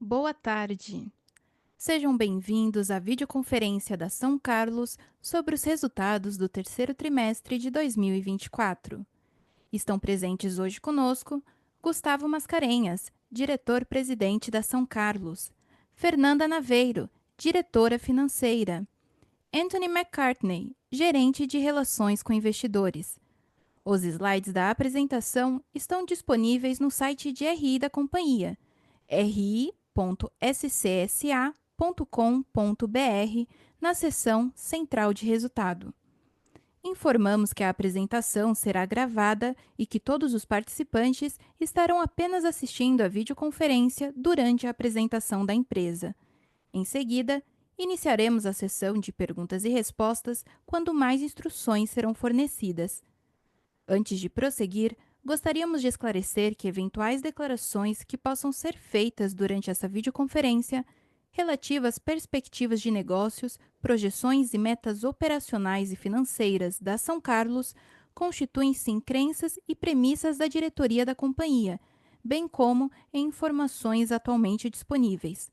Boa tarde. Sejam bem-vindos à videoconferência da São Carlos sobre os resultados do terceiro trimestre de 2024. Estão presentes hoje conosco Gustavo Mascarenhas, diretor-presidente da São Carlos, Fernanda Naveiro, diretora financeira, Anthony McCartney, gerente de relações com investidores. Os slides da apresentação estão disponíveis no site de RI da companhia, ri.scsa.com.br, na seção Central de Resultado. Informamos que a apresentação será gravada e que todos os participantes estarão apenas assistindo a videoconferência durante a apresentação da empresa. Em seguida, iniciaremos a sessão de perguntas e respostas quando mais instruções serão fornecidas. Antes de prosseguir, gostaríamos de esclarecer que eventuais declarações que possam ser feitas durante essa videoconferência, relativas às perspectivas de negócios, projeções e metas operacionais e financeiras da São Carlos, constituem-se crenças e premissas da diretoria da companhia, bem como em informações atualmente disponíveis.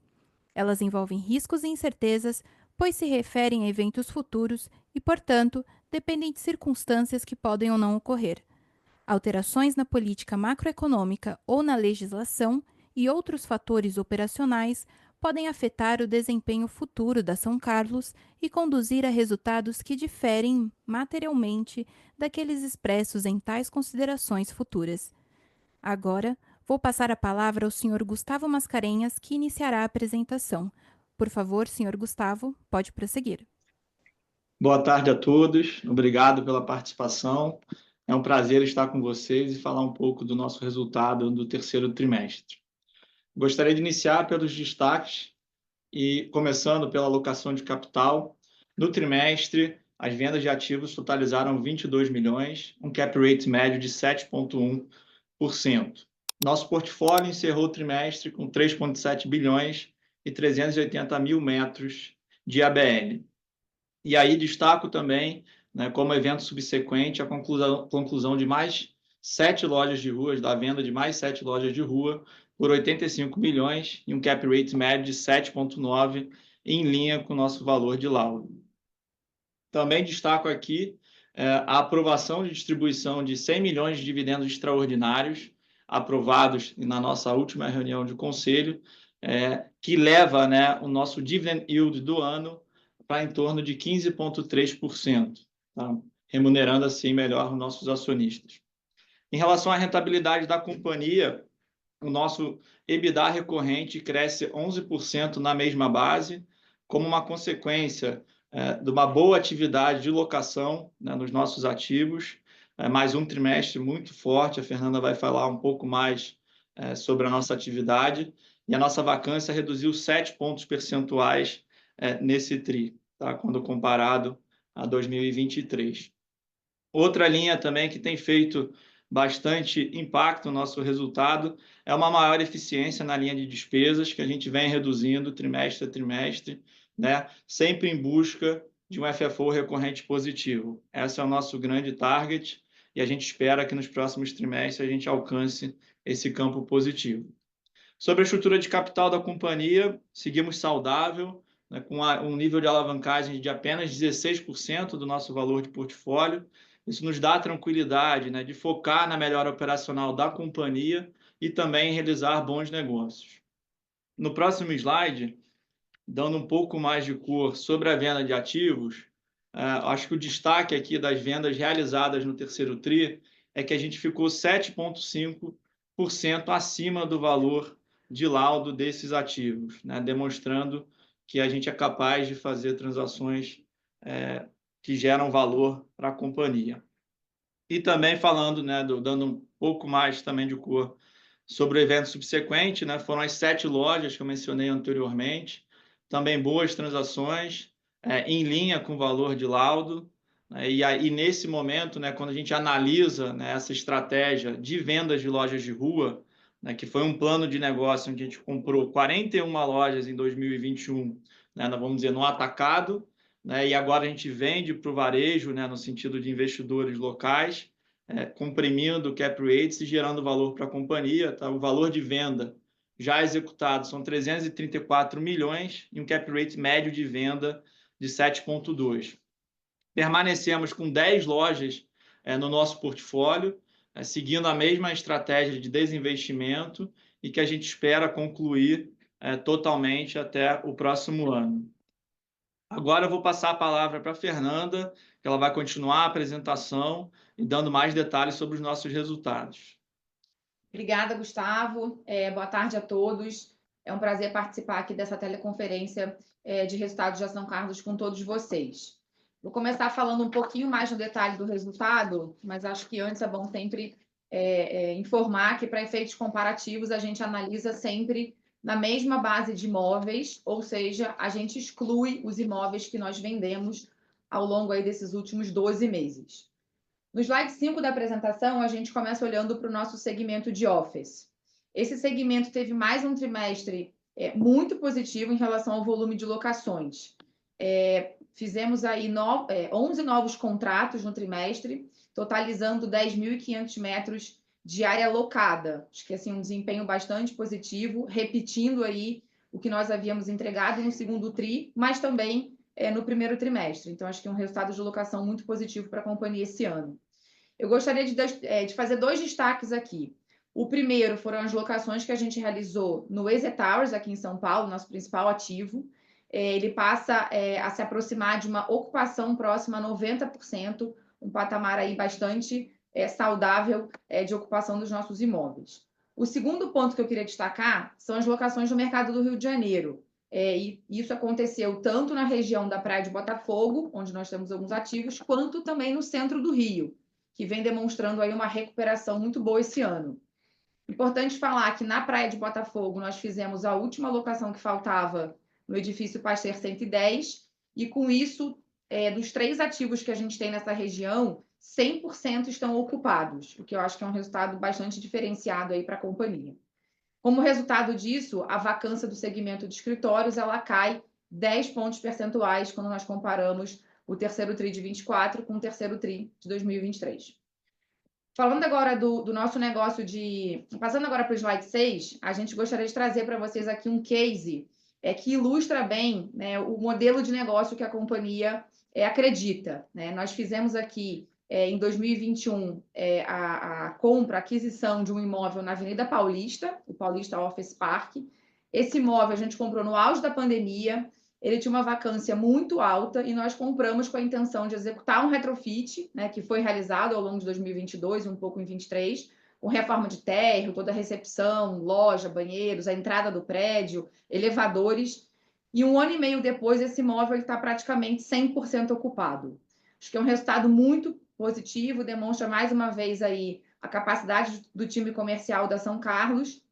Elas envolvem riscos e incertezas, pois se referem a eventos futuros e, portanto, dependem de circunstâncias que podem ou não ocorrer. Alterações na política macroeconômica ou na legislação e outros fatores operacionais podem afetar o desempenho futuro da São Carlos e conduzir a resultados que diferem materialmente daqueles expressos em tais considerações futuras. Agora, vou passar a palavra ao Sr. Gustavo Mascarenhas, que iniciará a apresentação. Por favor, Sr. Gustavo, pode prosseguir. Boa tarde a todos, obrigado pela participação. É um prazer estar com vocês e falar um pouco do nosso resultado do terceiro trimestre. Gostaria de iniciar pelos destaques e começando pela alocação de capital. No trimestre, as vendas de ativos totalizaram 22 milhões, um cap rate médio de 7,1%. Nosso portfólio encerrou o trimestre com 3,7 bilhões e 380 mil metros de ABL. E aí destaco também, né, como evento subsequente, a conclusão de mais 7 lojas de ruas, da venda de mais 7 lojas de rua, por 85 milhões e um cap rate médio de 7,9, em linha com o nosso valor de laudo. Também destaco aqui a aprovação de distribuição de 100 milhões de dividendos extraordinários, aprovados na nossa última reunião de conselho, que leva, né, o nosso dividend yield do ano para em torno de 15,3%, tá? Remunerando assim melhor os nossos acionistas. Em relação à rentabilidade da companhia, o nosso EBITDA recorrente cresce 11% na mesma base, como uma consequência de uma boa atividade de locação, né, nos nossos ativos. Mais um trimestre muito forte, a Fernanda vai falar um pouco mais sobre a nossa atividade, e a nossa vacância reduziu 7 pontos percentuais nesse TRI, tá? Quando comparado a 2023. Outra linha também que tem feito bastante impacto no nosso resultado é uma maior eficiência na linha de despesas, que a gente vem reduzindo trimestre a trimestre, né? Sempre em busca de um FFO recorrente positivo. Esse é o nosso grande target e a gente espera que nos próximos trimestres a gente alcance esse campo positivo. Sobre a estrutura de capital da companhia, seguimos saudável, né, com um nível de alavancagem de apenas 16% do nosso valor de portfólio. Isso nos dá a tranquilidade, né, de focar na melhora operacional da companhia e também realizar bons negócios. No próximo slide, dando um pouco mais de cor sobre a venda de ativos, acho que o destaque aqui das vendas realizadas no terceiro TRI é que a gente ficou 7,5% acima do valor de laudo desses ativos, né? Demonstrando que a gente é capaz de fazer transações que geram valor para a companhia. E também falando, né, dando um pouco mais também de cor sobre o evento subsequente, né, foram as 7 lojas que eu mencionei anteriormente, também boas transações, em linha com o valor de laudo, né, e aí nesse momento, né, quando a gente analisa, né, essa estratégia de vendas de lojas de rua, né, que foi um plano de negócio onde a gente comprou 41 lojas em 2021, né, vamos dizer, no atacado, né, e agora a gente vende para o varejo, né, no sentido de investidores locais, comprimindo cap rates e gerando valor para a companhia, tá? O valor de venda já executados são 334 milhões e um cap rate médio de venda de 7,2. Permanecemos com 10 lojas no nosso portfólio, seguindo a mesma estratégia de desinvestimento e que a gente espera concluir totalmente até o próximo ano. Agora eu vou passar a palavra para a Fernanda, que ela vai continuar a apresentação e dando mais detalhes sobre os nossos resultados. Obrigada, Gustavo. Boa tarde a todos. É um prazer participar aqui dessa teleconferência de resultados de São Carlos com todos vocês. Vou começar falando um pouquinho mais no detalhe do resultado, mas acho que antes é bom sempre informar que, para efeitos comparativos, a gente analisa sempre na mesma base de imóveis, ou seja, a gente exclui os imóveis que nós vendemos ao longo aí desses últimos 12 meses. No slide 5 da apresentação, a gente começa olhando para o nosso segmento de office. Esse segmento teve mais um trimestre muito positivo em relação ao volume de locações. Fizemos aí 11 novos contratos no trimestre, totalizando 10.500 metros de área locada. Acho que assim, um desempenho bastante positivo, repetindo aí o que nós havíamos entregado no segundo tri, mas também no primeiro trimestre. Então, acho que é um resultado de locação muito positivo para a companhia esse ano. Eu gostaria de fazer 2 destaques aqui. O primeiro foram as locações que a gente realizou no EZ Towers, aqui em São Paulo, nosso principal ativo. Ele passa a se aproximar de uma ocupação próxima a 90%, um patamar aí bastante saudável de ocupação dos nossos imóveis. O segundo ponto que eu queria destacar são as locações no mercado do Rio de Janeiro. E isso aconteceu tanto na região da Praia de Botafogo, onde nós temos alguns ativos, quanto também no centro do Rio, que vem demonstrando aí uma recuperação muito boa esse ano. Importante falar que na Praia de Botafogo nós fizemos a última locação que faltava no edifício Pasteur 110, e com isso, dos 3 ativos que a gente tem nessa região, 100% estão ocupados, o que eu acho que é um resultado bastante diferenciado aí para a companhia. Como resultado disso, a vacância do segmento de escritórios ela cai 10 pontos percentuais quando nós comparamos o terceiro TRI de 24 com o terceiro TRI de 2023. Falando agora do nosso negócio Passando agora para o slide 6, a gente gostaria de trazer para vocês aqui um case que ilustra bem, né, o modelo de negócio que a companhia acredita. Né? Nós fizemos aqui, em 2021, a aquisição de um imóvel na Avenida Paulista, o Paulista Office Park. Esse imóvel a gente comprou no auge da pandemia. Ele tinha uma vacância muito alta e nós compramos com a intenção de executar um retrofit, né, que foi realizado ao longo de 2022 e um pouco em 2023, com reforma de térreo, toda a recepção, loja, banheiros, a entrada do prédio, elevadores. E 1 ano e meio depois, esse imóvel está praticamente 100% ocupado. Acho que é um resultado muito positivo, demonstra mais uma vez aí a capacidade do time comercial da São Carlos,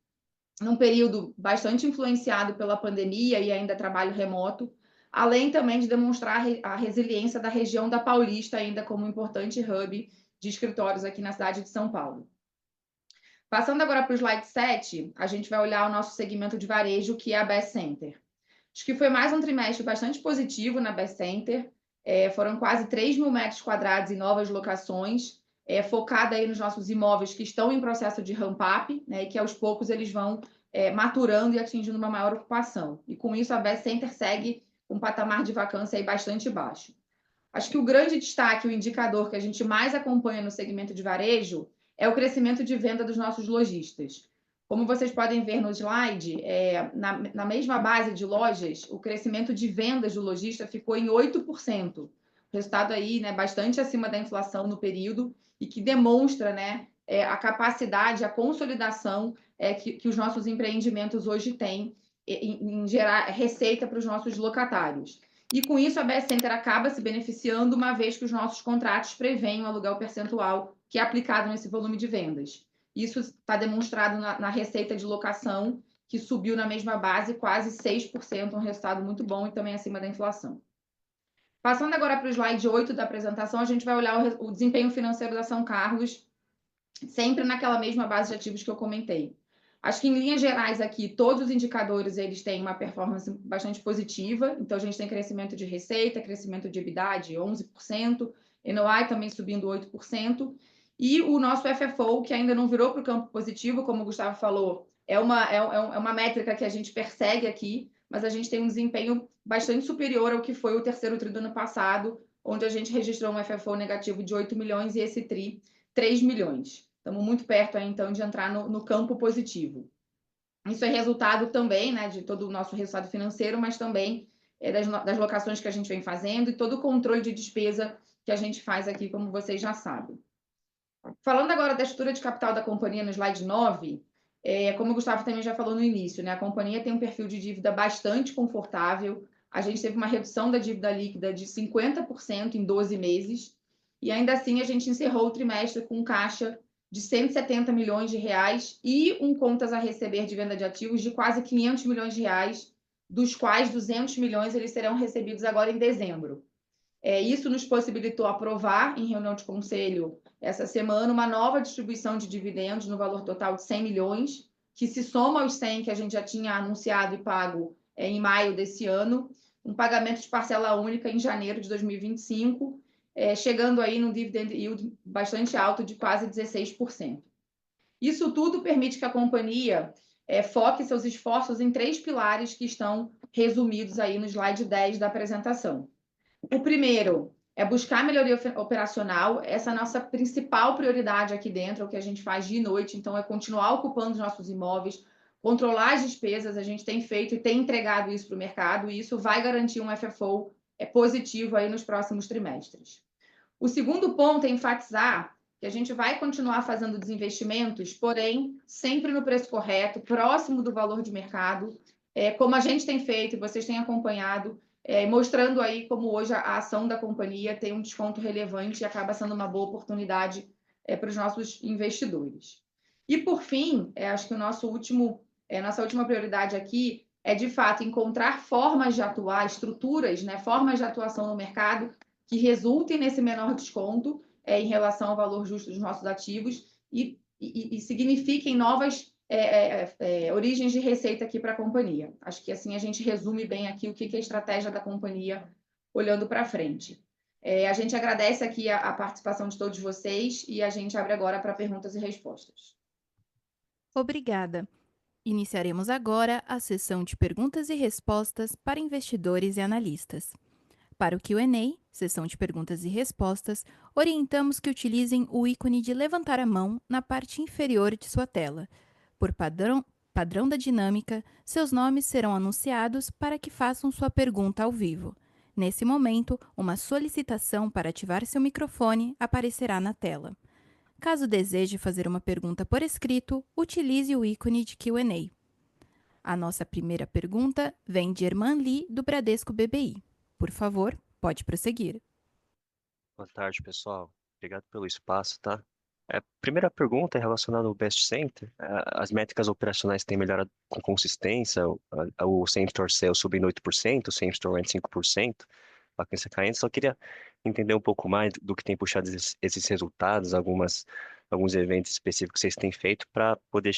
num período bastante influenciado pela pandemia e ainda trabalho remoto, além também de demonstrar a resiliência da região da Paulista, ainda como um importante hub de escritórios aqui na cidade de São Paulo. Passando agora para o slide 7, a gente vai olhar o nosso segmento de varejo, que é a Best Center. Acho que foi mais um trimestre bastante positivo na Best Center, foram quase 3.000 metros quadrados em novas locações, focada aí nos nossos imóveis que estão em processo de ramp-up, né, e que aos poucos eles vão maturando e atingindo uma maior ocupação. E com isso a Best Center segue um patamar de vacância aí bastante baixo. Acho que o grande destaque, o indicador que a gente mais acompanha no segmento de varejo é o crescimento de venda dos nossos lojistas. Como vocês podem ver no slide, na mesma base de lojas, o crescimento de vendas do lojista ficou em 8%. Resultado aí, né, bastante acima da inflação no período e que demonstra, né, a capacidade, a consolidação que os nossos empreendimentos hoje têm em gerar receita para os nossos locatários. E com isso a Best Center acaba se beneficiando, uma vez que os nossos contratos prevêem um aluguel percentual que é aplicado nesse volume de vendas. Isso está demonstrado na receita de locação, que subiu na mesma base quase 6%, um resultado muito bom e também acima da inflação. Passando agora para o slide 8 da apresentação, a gente vai olhar o desempenho financeiro da São Carlos, sempre naquela mesma base de ativos que eu comentei. Acho que, em linhas gerais, aqui, todos os indicadores eles têm uma performance bastante positiva. Então, a gente tem crescimento de receita, crescimento de EBITDA de 11%, NOI também subindo 8%, e o nosso FFO, que ainda não virou para o campo positivo, como o Gustavo falou, é uma métrica que a gente persegue aqui, mas a gente tem um desempenho bastante superior ao que foi o terceiro TRI do ano passado, onde a gente registrou um FFO negativo de 8 milhões e esse TRI 3 milhões. Estamos muito perto aí, então, de entrar no campo positivo. Isso é resultado também, né, de todo o nosso resultado financeiro, mas também das locações que a gente vem fazendo e todo o controle de despesa que a gente faz aqui, como vocês já sabem. Falando agora da estrutura de capital da companhia no slide 9, como o Gustavo também já falou no início, né, a companhia tem um perfil de dívida bastante confortável. A gente teve uma redução da dívida líquida de 50% em 12 meses, e ainda assim a gente encerrou o trimestre com caixa de 170 milhões de reais e um contas a receber de venda de ativos de quase 500 milhões de reais, dos quais 200 milhões eles serão recebidos agora em dezembro. Isso nos possibilitou aprovar em reunião de conselho essa semana uma nova distribuição de dividendos no valor total de 100 milhões, que se soma aos 100 que a gente já tinha anunciado e pago em maio desse ano, um pagamento de parcela única em janeiro de 2025, chegando aí num dividend yield bastante alto de quase 16%. Isso tudo permite que a companhia foque seus esforços em 3 pilares que estão resumidos aí no slide 10 da apresentação. O primeiro é buscar melhoria operacional, essa é a nossa principal prioridade aqui dentro, é o que a gente faz dia e noite, então é continuar ocupando os nossos imóveis, controlar as despesas, a gente tem feito e tem entregado isso para o mercado, e isso vai garantir um FFO positivo aí nos próximos trimestres. O segundo ponto é enfatizar que a gente vai continuar fazendo desinvestimentos, porém, sempre no preço correto, próximo do valor de mercado, como a gente tem feito e vocês têm acompanhado, mostrando aí como hoje a ação da companhia tem um desconto relevante e acaba sendo uma boa oportunidade para os nossos investidores. E, por fim, acho que nossa última prioridade aqui é, de fato, encontrar formas de atuar, estruturas, né, formas de atuação no mercado que resultem nesse menor desconto em relação ao valor justo dos nossos ativos e signifiquem novas origens de receita aqui para a companhia. Acho que assim a gente resume bem aqui o que é a estratégia da companhia olhando para frente. A gente agradece aqui a participação de todos vocês e a gente abre agora para perguntas e respostas. Obrigada. Iniciaremos agora a sessão de perguntas e respostas para investidores e analistas. Para o Q&A, sessão de perguntas e respostas, orientamos que utilizem o ícone de levantar a mão na parte inferior de sua tela. Por padrão da dinâmica, seus nomes serão anunciados para que façam sua pergunta ao vivo. Nesse momento, uma solicitação para ativar seu microfone aparecerá na tela. Caso deseje fazer uma pergunta por escrito, utilize o ícone de Q&A. A nossa primeira pergunta vem de Herman Lee, do Bradesco BBI. Por favor, pode prosseguir. Boa tarde, pessoal. Obrigado pelo espaço, tá? Primeira pergunta é relacionada ao Best Center. As métricas operacionais têm melhorado com consistência, o same-store sales subindo 8%, o same-store rent 5%, a vacância caindo. Só queria entender um pouco mais do que tem puxado esses resultados, alguns eventos específicos que vocês têm feito para poder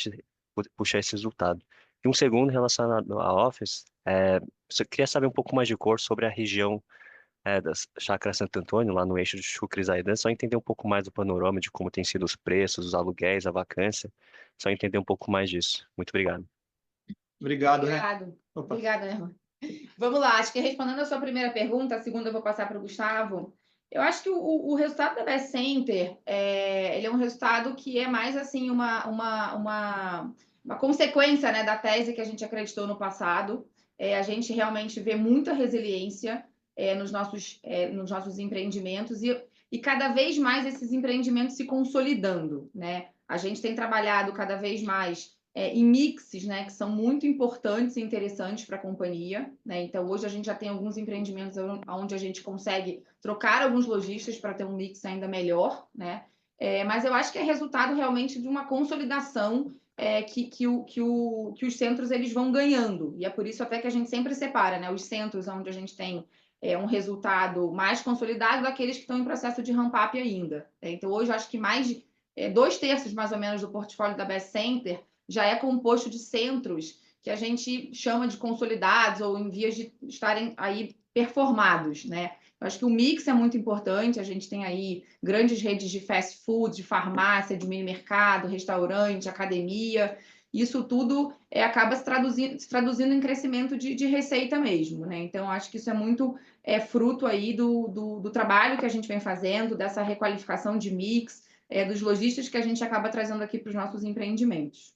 puxar esse resultado. E um segundo relacionado à Office, eu queria saber um pouco mais de cor sobre a região da Chácara Santo Antônio, lá no eixo de Chucre e Zaidan, só entender um pouco mais do panorama de como tem sido os preços, os aluguéis, a vacância, só entender um pouco mais disso. Muito obrigado. Obrigado, né? Obrigada, Herman. Vamos lá, acho que respondendo a sua primeira pergunta, a segunda eu vou passar para o Gustavo. Eu acho que o resultado da Best Center, ele é um resultado que é mais assim uma consequência, né, da tese que a gente acreditou no passado. A gente realmente vê muita resiliência nos nossos empreendimentos e cada vez mais esses empreendimentos se consolidando, né? A gente tem trabalhado cada vez mais em mixes, né, que são muito importantes e interessantes para a companhia, né? Então, hoje a gente já tem alguns empreendimentos onde a gente consegue trocar alguns lojistas para ter um mix ainda melhor, né? Mas eu acho que é resultado realmente de uma consolidação que os centros eles vão ganhando. E é por isso até que a gente sempre separa, né, os centros onde a gente tem um resultado mais consolidado daqueles que estão em processo de ramp-up ainda. Então, hoje, eu acho que mais de 2/3, mais ou menos, do portfólio da Best Center já é composto de centros que a gente chama de consolidados ou em vias de estarem aí performados, né? Eu acho que o mix é muito importante, a gente tem aí grandes redes de fast food, de farmácia, de mini mercado, restaurante, academia, isso tudo acaba se traduzindo em crescimento de receita mesmo, né? Então, acho que isso é muito fruto aí do trabalho que a gente vem fazendo, dessa requalificação de mix, dos lojistas que a gente acaba trazendo aqui para os nossos empreendimentos.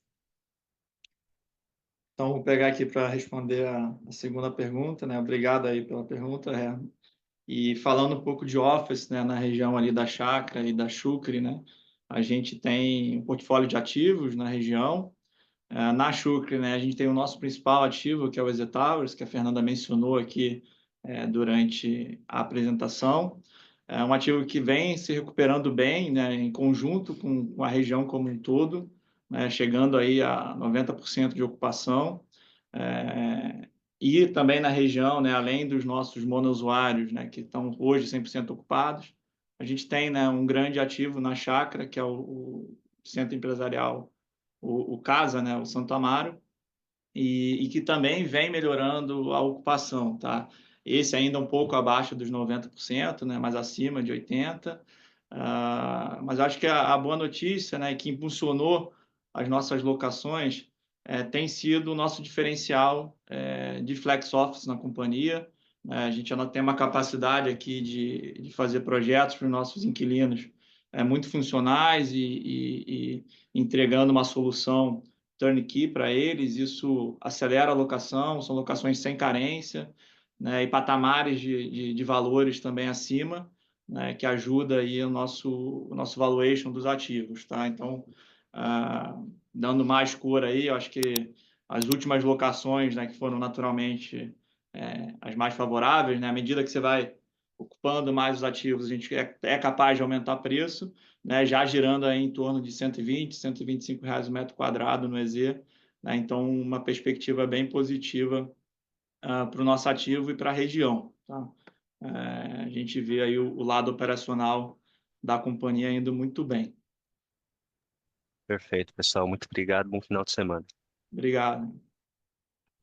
Então, vou pegar aqui para responder a segunda pergunta, né? Obrigado aí pela pergunta. E falando um pouco de office, né, na região ali da Chácara e da Chucre, né? A gente tem um portfólio de ativos na região. Na Chucre, né, a gente tem o nosso principal ativo, que é o EZ Towers, que a Fernanda mencionou aqui durante a apresentação. É um ativo que vem se recuperando bem, né, em conjunto com a região como um todo, né, chegando aí a 90% de ocupação. E também na região, né, além dos nossos monousuários, né, que estão hoje 100% ocupados, a gente tem, né, um grande ativo na Chácara, que é o centro empresarial, o Casa, né, o Santo Amaro, e que também vem melhorando a ocupação, tá? Esse ainda um pouco abaixo dos 90%, né, mas acima de 80%. Mas acho que a boa notícia, né, que impulsionou as nossas locações tem sido o nosso diferencial de flex office na companhia. A gente ainda tem uma capacidade aqui de fazer projetos para os nossos inquilinos muito funcionais e entregando uma solução turnkey para eles. Isso acelera a locação, são locações sem carência, né, e patamares de valores também acima, né, que ajuda aí o nosso valuation dos ativos, tá? Então, dando mais cor aí, eu acho que as últimas locações, né, que foram naturalmente as mais favoráveis, né, à medida que você vai ocupando mais os ativos, a gente é capaz de aumentar preço, né, já girando aí em torno de 120, R$ 125 o metro quadrado no EZ, né? Então, uma perspectiva bem positiva para o nosso ativo e para a região, tá? A gente vê aí o lado operacional da companhia indo muito bem. Perfeito, pessoal. Muito obrigado. Bom final de semana. Obrigado.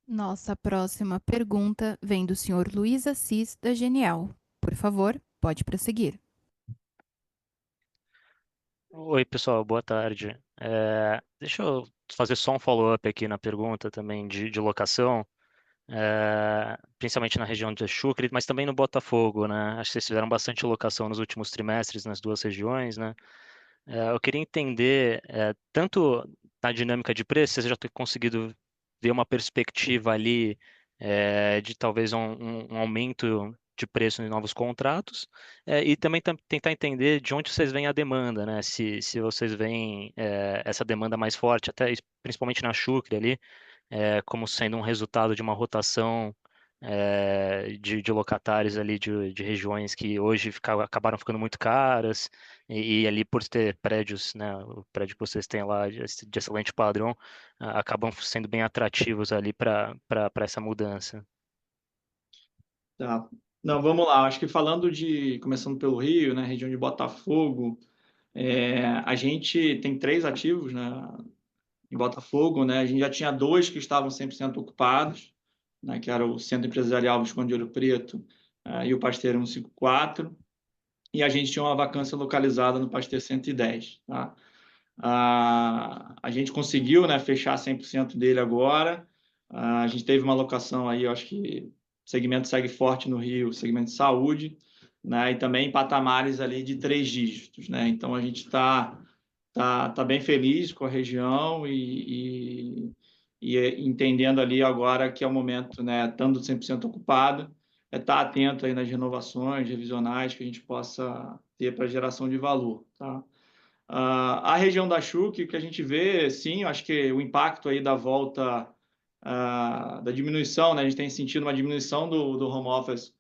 Nossa próxima pergunta vem do senhor Luiz Assis, da Genial. Por favor, pode prosseguir. Oi, pessoal, boa tarde. Deixa eu fazer só um follow-up aqui na pergunta também de locação, principalmente na região de Chucre, mas também no Botafogo, né? Acho que vocês fizeram bastante locação nos últimos trimestres nas duas regiões, né? Eu queria entender, tanto na dinâmica de preço, se você já tem conseguido ver uma perspectiva ali, de talvez um aumento de preço em novos contratos, e também tentar entender de onde vocês veem a demanda, né? Se vocês veem essa demanda mais forte, até principalmente na Chucre ali, como sendo um resultado de uma rotação de locatários ali de regiões que hoje acabaram ficando muito caras, e ali por ter prédios, né, o prédio que vocês têm lá de excelente padrão, acabam sendo bem atrativos ali para essa mudança. Tá. Não, vamos lá. Acho que começando pelo Rio, né, região de Botafogo, a gente tem 3 ativos, né, em Botafogo, né? A gente já tinha 2 que estavam 100% ocupados, né, que era o Centro Empresarial Visconde de Ouro Preto e o Pasteiro 154, e a gente tinha uma vacância localizada no Pasteiro 110, tá? A gente conseguiu, né, fechar 100% dele agora. A gente teve uma locação aí, eu acho que o segmento segue forte no Rio, segmento de saúde, né, e também em patamares ali de 3 dígitos, né? Então a gente tá bem feliz com a região e entendendo ali agora que é o momento, né, estando 100% ocupado, estar atento aí nas renovações revisionais que a gente possa ter para geração de valor, tá? A região da Chuc, que a gente vê, sim, acho que o impacto aí da volta, da diminuição, né? A gente tem sentido uma diminuição do home office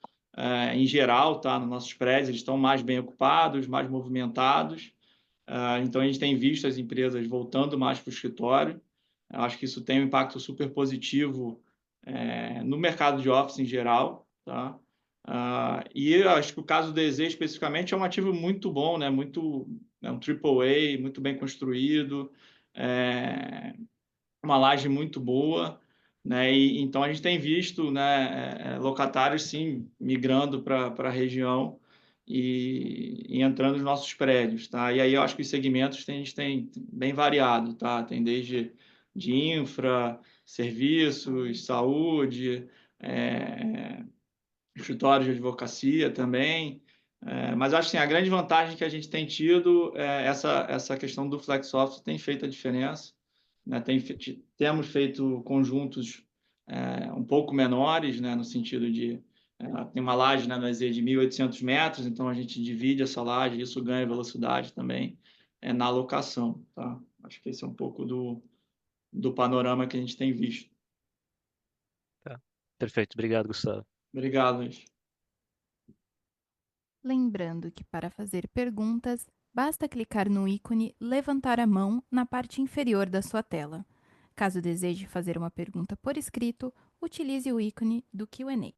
em geral, tá? Nos nossos prédios, eles estão mais bem ocupados, mais movimentados. Então, a gente tem visto as empresas voltando mais para o escritório. Eu acho que isso tem um impacto super positivo no mercado de office em geral, tá? E eu acho que o caso do EZ especificamente é um ativo muito bom, né? É um AAA, muito bem construído, uma laje muito boa, né? E então a gente tem visto, né, locatários sim migrando para a região e entrando nos nossos prédios, tá? E aí eu acho que os segmentos a gente tem bem variado, tá? Tem desde de infra, serviços, saúde, escritórios de advocacia também. Mas acho que assim, a grande vantagem que a gente tem tido é essa questão do Flex Office tem feito a diferença, né? Temos feito conjuntos um pouco menores, né? No sentido de tem uma laje, né, na Z de 1.800 metros, então a gente divide essa laje e isso ganha velocidade também na alocação, tá? Acho que esse é um pouco do panorama que a gente tem visto. Tá. Perfeito, obrigado, Gustavo. Obrigado, Luiz. Lembrando que para fazer perguntas, basta clicar no ícone Levantar a mão na parte inferior da sua tela. Caso deseje fazer uma pergunta por escrito, utilize o ícone do Q&A.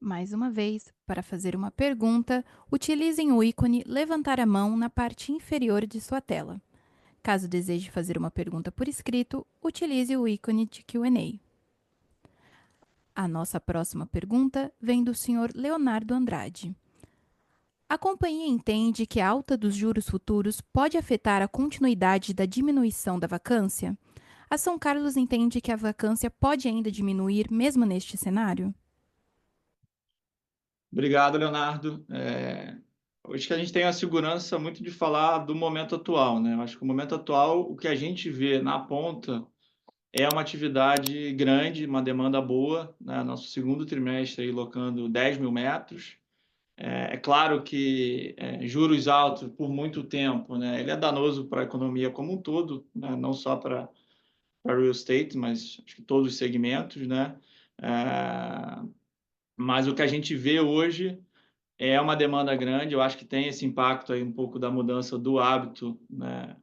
Mais uma vez, para fazer uma pergunta, utilizem o ícone Levantar a mão na parte inferior de sua tela. Caso deseje fazer uma pergunta por escrito, utilize o ícone de Q&A. A nossa próxima pergunta vem do Sr. Leonardo Andrade. A companhia entende que a alta dos juros futuros pode afetar a continuidade da diminuição da vacância? A São Carlos entende que a vacância pode ainda diminuir mesmo neste cenário? Obrigado, Leonardo. Hoje que a gente tem a segurança muito de falar do momento atual, né? Eu acho que o momento atual, o que a gente vê na ponta é uma atividade grande, uma demanda boa, né? Nosso segundo trimestre aí locando 10 mil metros. É claro que juros altos por muito tempo, né? Ele é danoso para a economia como um todo, né? Não só para real estate, mas acho que todos os segmentos, né? Mas o que a gente vê hoje é uma demanda grande. Eu acho que tem esse impacto aí um pouco da mudança do hábito, né?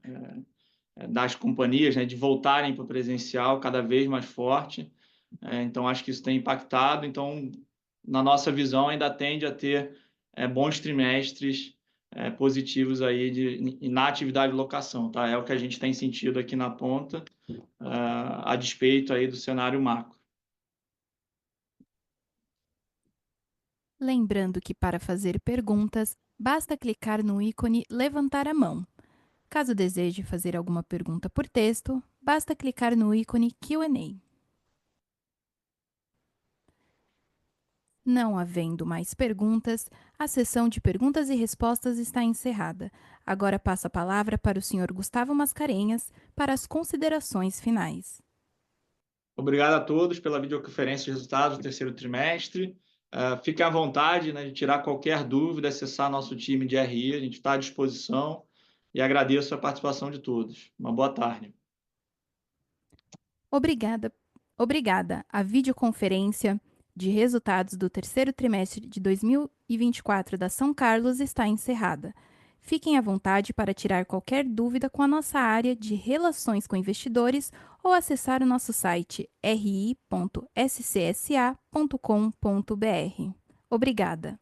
Das companhias, né? De voltarem para o presencial cada vez mais forte. Então, acho que isso tem impactado. Então, na nossa visão, ainda tende a ter bons trimestres positivos aí na atividade de locação, tá? É o que a gente tem sentido aqui na ponta, a despeito aí do cenário macro. Lembrando que para fazer perguntas, basta clicar no ícone Levantar a mão. Caso deseje fazer alguma pergunta por texto, basta clicar no ícone Q&A. Não havendo mais perguntas, a sessão de perguntas e respostas está encerrada. Agora passo a palavra para o Sr. Gustavo Mascarenhas para as considerações finais. Obrigado a todos pela videoconferência de resultados do terceiro trimestre. Fiquem à vontade, né, de tirar qualquer dúvida, acessar nosso time de RI, a gente está à disposição e agradeço a participação de todos. Uma boa tarde. Obrigada. A videoconferência de resultados do terceiro trimestre de 2024 da São Carlos está encerrada. Fiquem à vontade para tirar qualquer dúvida com a nossa área de relações com investidores ou acessar o nosso site ri.scsa.com.br. Obrigada.